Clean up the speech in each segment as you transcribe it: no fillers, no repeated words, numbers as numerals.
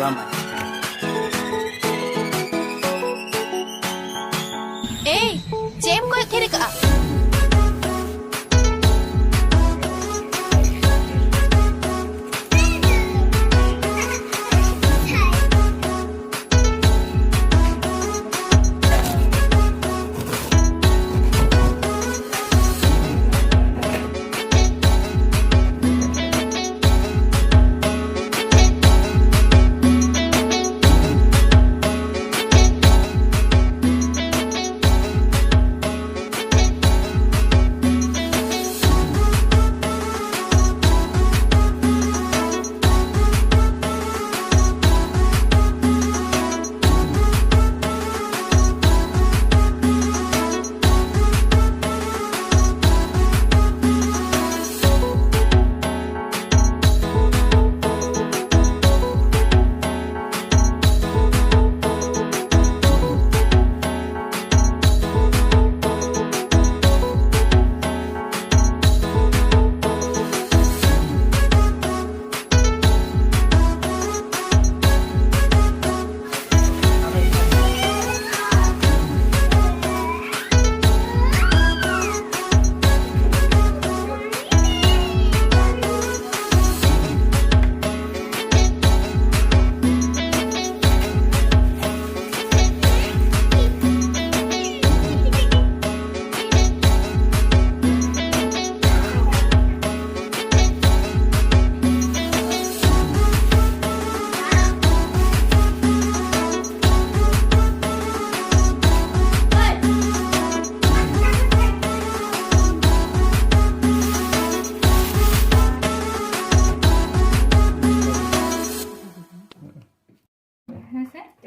Disam. Chem ko kiri ka.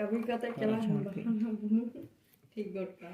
अभी कहते चला ठीक गोटा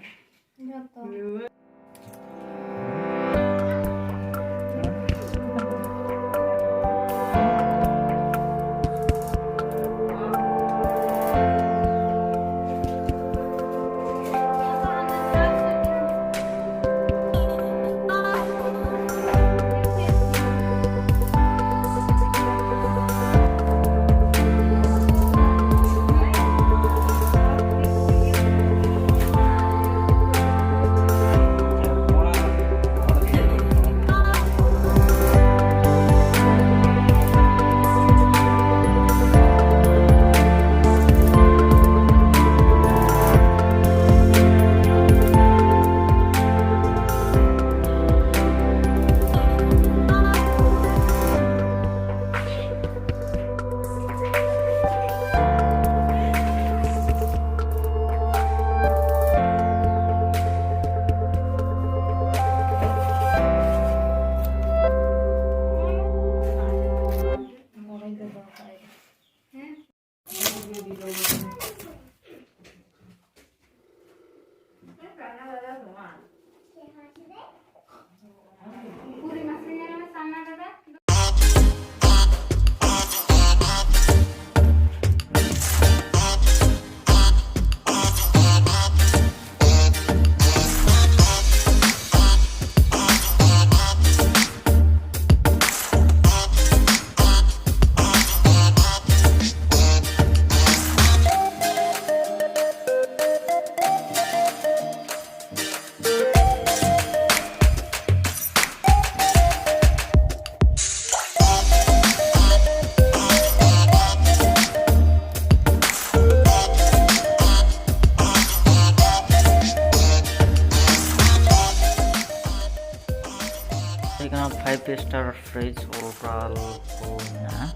Kena 5-star fridge overall ko na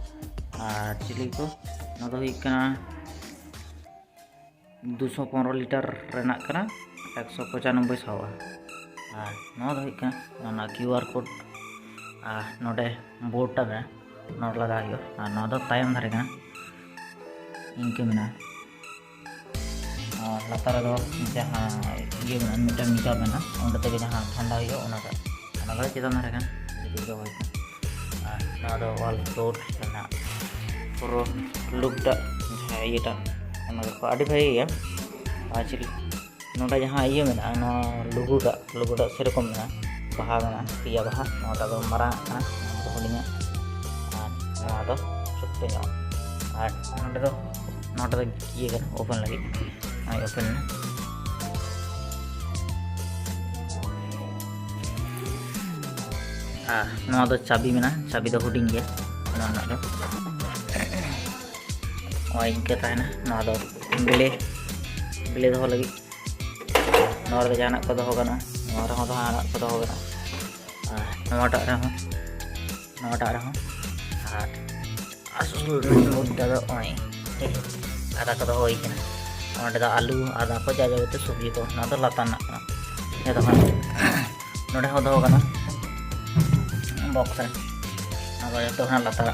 chili ko na do kena 215 liter renak kana 195 sawa no do kena na QR code node board ta me nod laga hiyo no do tayam dhare kana inke mena latar do jaha ye mena meter mena onde tege jaha thanda hiyo ona naga kita mereka jadi bawah nah ada wall floor karena puro look dak iya dak naga ko adi bhai ya actually noda jaha iya mena no logo dak serokom mena baha mena pia baha noda do marang na hulinya nah do sukte nya और नोटे ये open लगे open चाबी में चाबी दो हुडिंग गया इनके बिले बिले दो लगे जहां को दो गाना को दो गाना आसुल मुद्दा आदा को दो आलू आदा को जा जाते सब्जी को लातार जो दो गाना बॉक्स जो लातार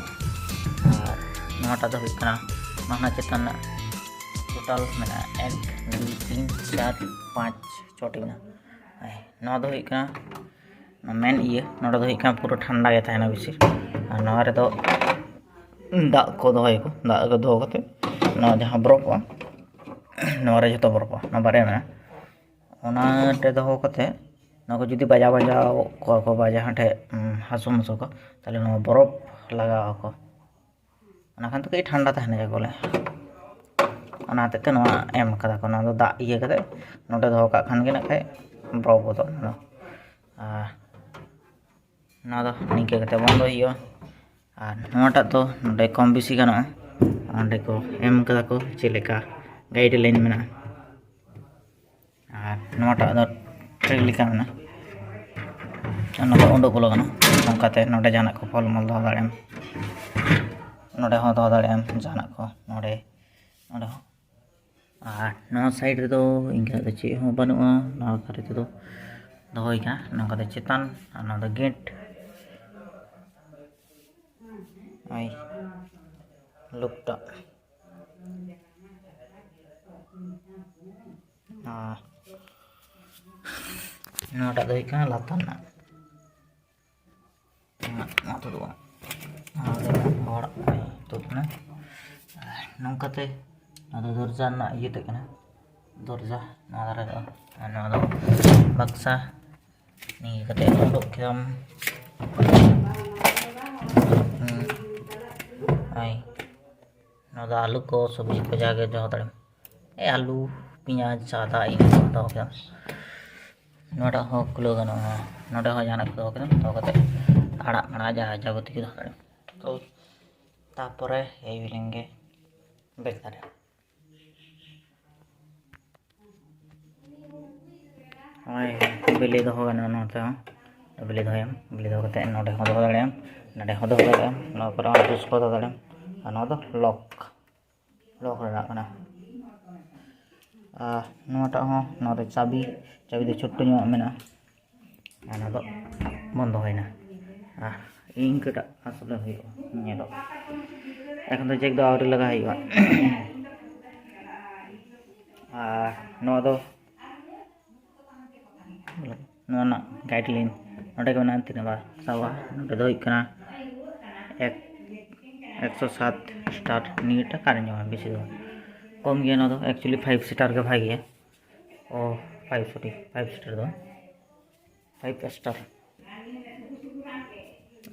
और चेतन टोटाल में 1 2 3 4 5 6टी में मेन ये पूरा ठंडा के तहना बेसि दा को दो जहाँ बरफ जो बरफ बारे में दो को जुदी बजा को जहाँ ठे हासु मसु को ताले बरफ लगा को तो कई ठंडा तहना बोले एम कदा को दा ये नोटे दो खान के ना बरफ बदल निके बंद और तो नोटे कम बेसि गाना अंडे को एम कदा को चेलेका गाइड लाइन में ट्रेक लेका में उडुक बोलो नौकाते नोटे जाना को फल मल दो दाड़ेम नोटे हो दो दाड़ेम जाना को नोटे और साइड रे दो इनका चे हो बनुआ कारी तो दहोइका नौका चेतान गेट आई लुकटा नोटा दो लातार नौकाते दरजा ये दरजा बक्सा नहीं उडुक केदम आलू को सब्जी को जाके जो दाड़े आलू पिंज आदा दो नोटा खुलो गाना नोटे जहाँ को दो आड़ा माड़ा जहाँ जगती दो दाड़े तो तापर ये लेंगे बेकार बिले दो गाना बिले दोम बिले दो नोटे दो दाड़े नोटे दो दाड़े जूस को दो दाड़े लॉक चाबी चाबी तो छोटो में बंद होना इंकटा आसले एखन तो चेक आवरी लगा गाइडलाइन नोटे को तीन बार सावा नोटे 107 स्टार नीटा कारण बेसि कम गया एक्चुअली 5 स्टार के भाई है ओ 5 स्टार 5 स्टार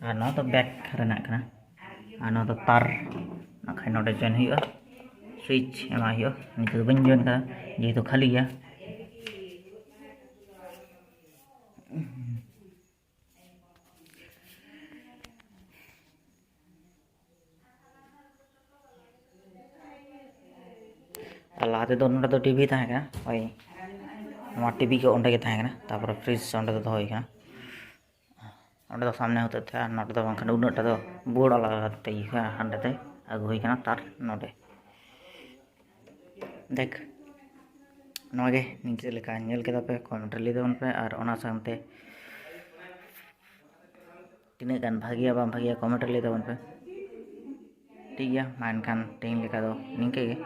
और तो बैक और तार नाखाय नोटे जॉइन हुआ स्विच एमा हुआ नीचे तो बन जॉइन का जेहेतु खाली गया लाते तो नोटे तो टीवी तहना ओई टीवी को अंडे तापर फ्रिज अंडे तो दहोइका अंडे तो सामने होते थे नोटे तो बांखान उन्नटा तो बोर्ड लगाते हांडे आगु हुई तार नोटे देख नोगे निंके लेका नेल केदा पे कमेंट रे लेदन पे और ओना सामते तीना गान भागिया बाम भागिया कमेंट रे लेदन पे ठीक गया मान खान टेन लेका दो निंके गे